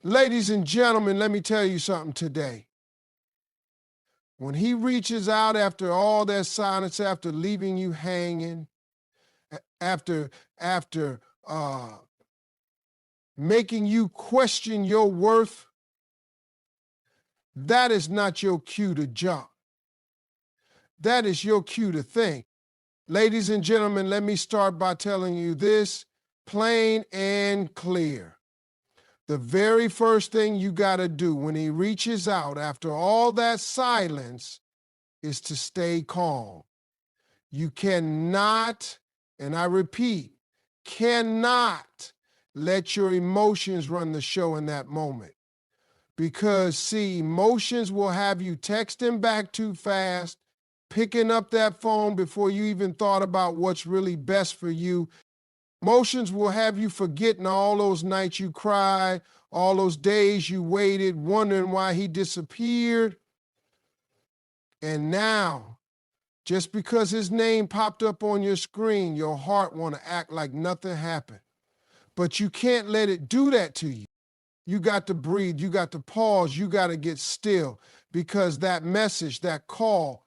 Ladies and gentlemen, let me tell you something today. When he reaches out after all that silence, after leaving you hanging, after making you question your worth, that is not your cue to jump. That is your cue to think. Ladies and gentlemen, let me start by telling you this plain and clear. The very first thing you got to do when he reaches out after all that silence is to stay calm. You cannot, and I repeat, cannot let your emotions run the show in that moment. Because, see, emotions will have you texting back too fast, picking up that phone before you even thought about what's really best for you. Emotions will have you forgetting all those nights you cried, all those days you waited, wondering why he disappeared. And now, just because his name popped up on your screen, your heart want to act like nothing happened. But you can't let it do that to you. You got to breathe. You got to pause. You got to get still, because that message, that call,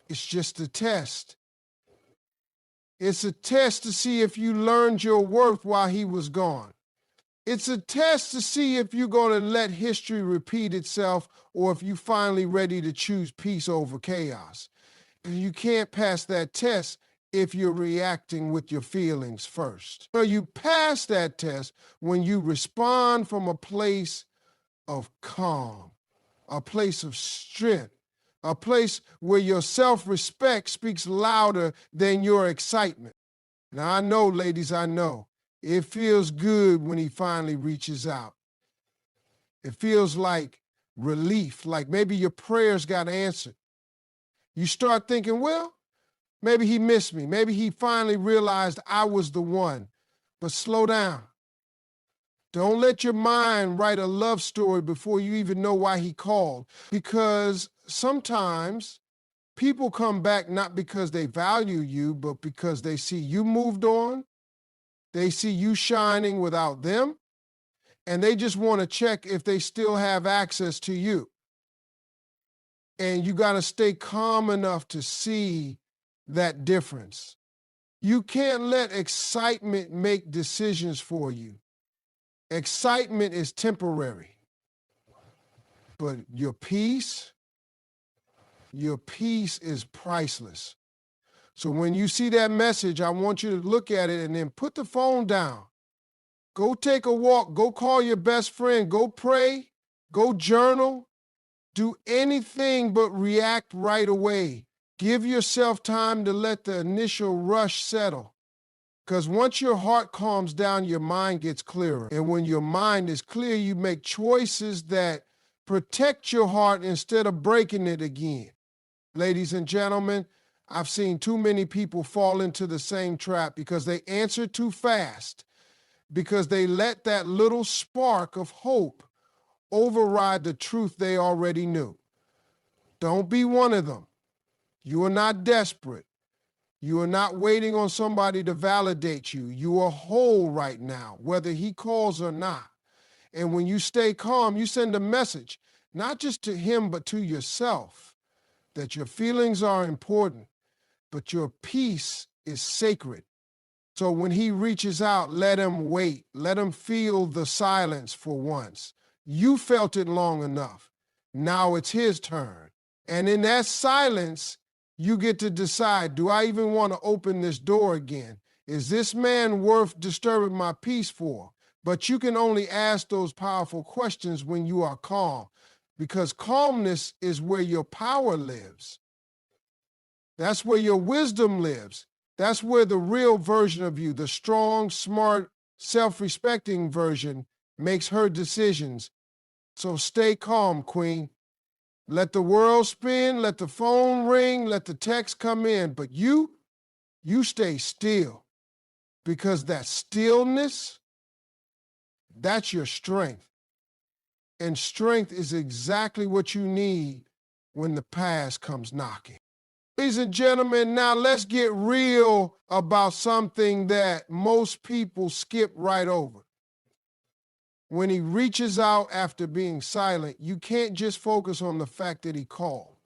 it's just a test. It's a test to see if you learned your worth while he was gone. It's a test to see if you're going to let history repeat itself or if you're finally ready to choose peace over chaos. And you can't pass that test if you're reacting with your feelings first. So you pass that test when you respond from a place of calm, a place of strength, a place where your self-respect speaks louder than your excitement. Now, I know, ladies, I know. It feels good when he finally reaches out. It feels like relief, like maybe your prayers got answered. You start thinking, well, maybe he missed me. Maybe he finally realized I was the one. But slow down. Don't let your mind write a love story before you even know why he called. Because sometimes people come back not because they value you, but because they see you moved on. They see you shining without them, and they just want to check if they still have access to you. And you got to stay calm enough to see that difference. You can't let excitement make decisions for you. Excitement is temporary, but your peace is priceless. So when you see that message, I want you to look at it and then put the phone down. Go take a walk. Go call your best friend. Go pray. Go journal. Do anything but react right away. Give yourself time to let the initial rush settle. Because once your heart calms down, your mind gets clearer. And when your mind is clear, you make choices that protect your heart instead of breaking it again. Ladies and gentlemen, I've seen too many people fall into the same trap because they answer too fast, because they let that little spark of hope override the truth they already knew. Don't be one of them. You are not desperate. You are not waiting on somebody to validate you. You are whole right now, whether he calls or not. And when you stay calm, you send a message, not just to him, but to yourself, that your feelings are important, but your peace is sacred. So when he reaches out, let him wait. Let him feel the silence for once. You felt it long enough. Now it's his turn. And in that silence, you get to decide, do I even want to open this door again? Is this man worth disturbing my peace for? But you can only ask those powerful questions when you are calm, because calmness is where your power lives. That's where your wisdom lives. That's where the real version of you, the strong, smart, self-respecting version, makes her decisions. So stay calm, Queen. Let the world spin, let the phone ring, let the text come in, but you stay still, because that stillness, that's your strength. And strength is exactly what you need when the past comes knocking. Ladies and gentlemen, now let's get real about something that most people skip right over. When he reaches out after being silent, you can't just focus on the fact that he called.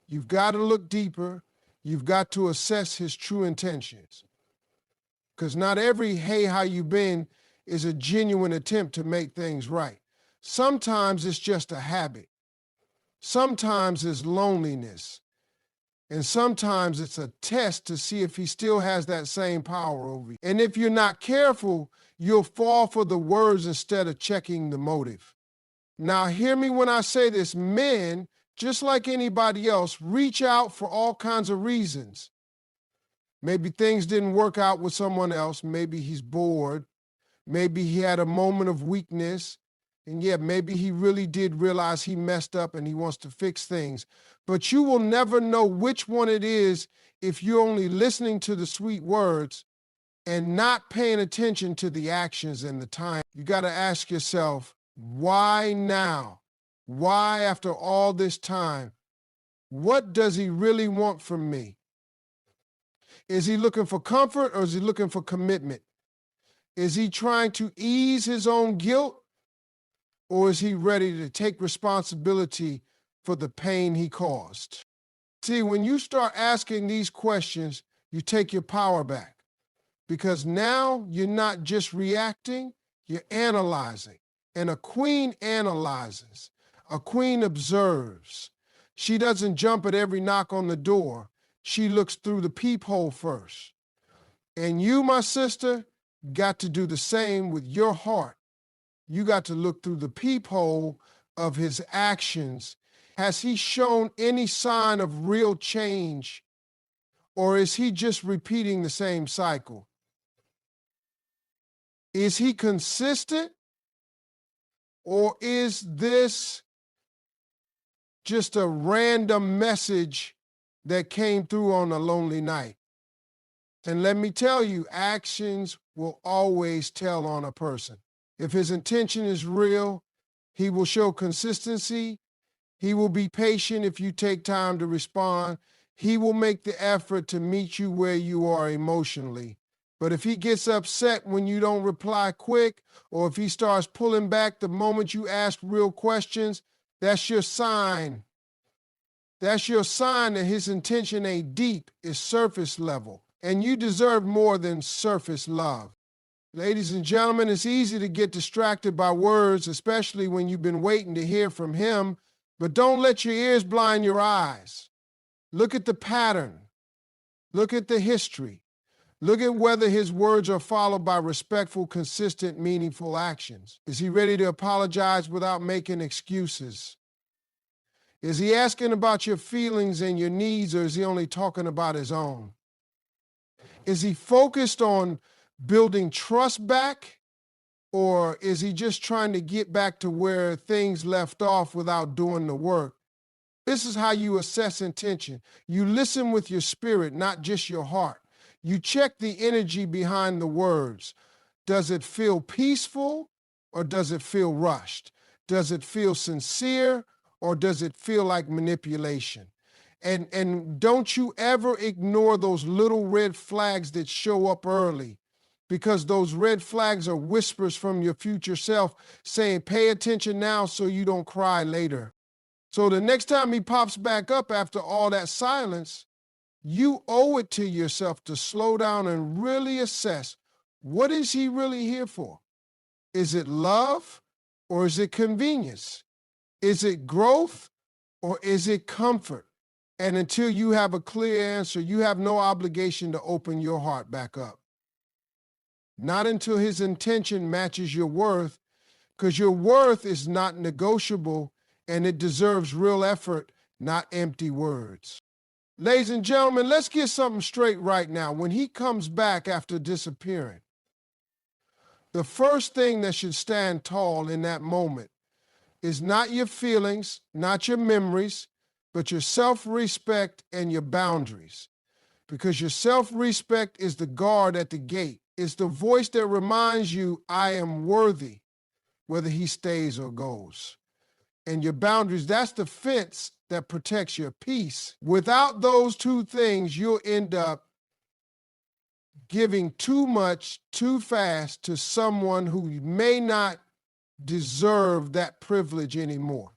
You've got to look deeper. You've got to assess his true intentions. Because not every "hey, how you been" is a genuine attempt to make things right. Sometimes it's just a habit. Sometimes it's loneliness. And sometimes it's a test to see if he still has that same power over you. And if you're not careful, you'll fall for the words instead of checking the motive. Now, hear me when I say this. Men, just like anybody else, reach out for all kinds of reasons. Maybe things didn't work out with someone else. Maybe he's bored. Maybe he had a moment of weakness. And yeah, maybe he really did realize he messed up and he wants to fix things. But you will never know which one it is if you're only listening to the sweet words and not paying attention to the actions and the time. You got to ask yourself, why now? Why after all this time? What does he really want from me? Is he looking for comfort or is he looking for commitment? Is he trying to ease his own guilt? Or is he ready to take responsibility for the pain he caused? See, when you start asking these questions, you take your power back. Because now you're not just reacting, you're analyzing. And a queen analyzes. A queen observes. She doesn't jump at every knock on the door. She looks through the peephole first. And you, my sister, got to do the same with your heart. You got to look through the peephole of his actions. Has he shown any sign of real change, or is he just repeating the same cycle? Is he consistent, or is this just a random message that came through on a lonely night? And let me tell you, actions will always tell on a person. If his intention is real, he will show consistency. He will be patient if you take time to respond. He will make the effort to meet you where you are emotionally. But if he gets upset when you don't reply quick, or if he starts pulling back the moment you ask real questions, that's your sign. That's your sign that his intention ain't deep, it's surface level. And you deserve more than surface love. Ladies and gentlemen, it's easy to get distracted by words, especially when you've been waiting to hear from him, but don't let your ears blind your eyes. Look at the pattern. Look at the history. Look at whether his words are followed by respectful, consistent, meaningful actions. Is he ready to apologize without making excuses? Is he asking about your feelings and your needs, or is he only talking about his own? Is he focused on building trust back, or is he just trying to get back to where things left off without doing the work? This is how you assess intention. You listen with your spirit, not just your heart. You check the energy behind the words. Does it feel peaceful, or does it feel rushed? Does it feel sincere, or does it feel like manipulation? And don't you ever ignore those little red flags that show up early, because those red flags are whispers from your future self saying, pay attention now so you don't cry later. So the next time he pops back up after all that silence, you owe it to yourself to slow down and really assess, what is he really here for? Is it love, or is it convenience? Is it growth, or is it comfort? And until you have a clear answer, you have no obligation to open your heart back up. Not until his intention matches your worth, because your worth is not negotiable and it deserves real effort, not empty words. Ladies and gentlemen, let's get something straight right now. When he comes back after disappearing, the first thing that should stand tall in that moment is not your feelings, not your memories, but your self-respect and your boundaries. Because your self-respect is the guard at the gate. It's the voice that reminds you, I am worthy, whether he stays or goes. And your boundaries, that's the fence that protects your peace. Without those two things, you'll end up giving too much, too fast to someone who may not deserve that privilege anymore.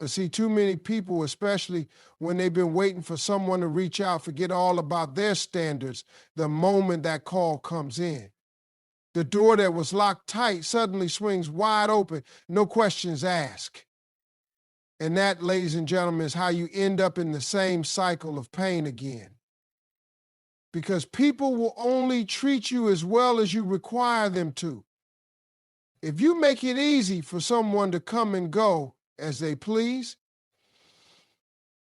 I see too many people, especially when they've been waiting for someone to reach out, forget all about their standards the moment that call comes in. The door that was locked tight suddenly swings wide open, no questions asked. And that, ladies and gentlemen, is how you end up in the same cycle of pain again. Because people will only treat you as well as you require them to. If you make it easy for someone to come and go as they please,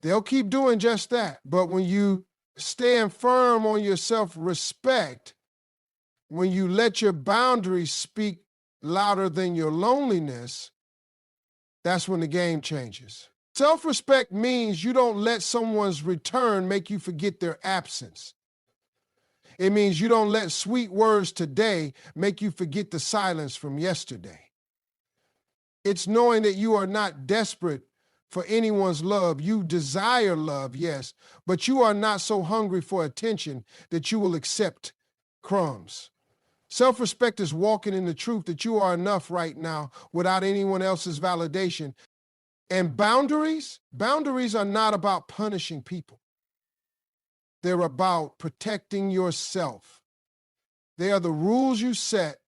they'll keep doing just that. But when you stand firm on your self-respect, when you let your boundaries speak louder than your loneliness, that's when the game changes. Self-respect means you don't let someone's return make you forget their absence. It means you don't let sweet words today make you forget the silence from yesterday. It's knowing that you are not desperate for anyone's love. You desire love, yes, but you are not so hungry for attention that you will accept crumbs. Self-respect is walking in the truth that you are enough right now without anyone else's validation. And boundaries are not about punishing people. They're about protecting yourself. They are the rules you set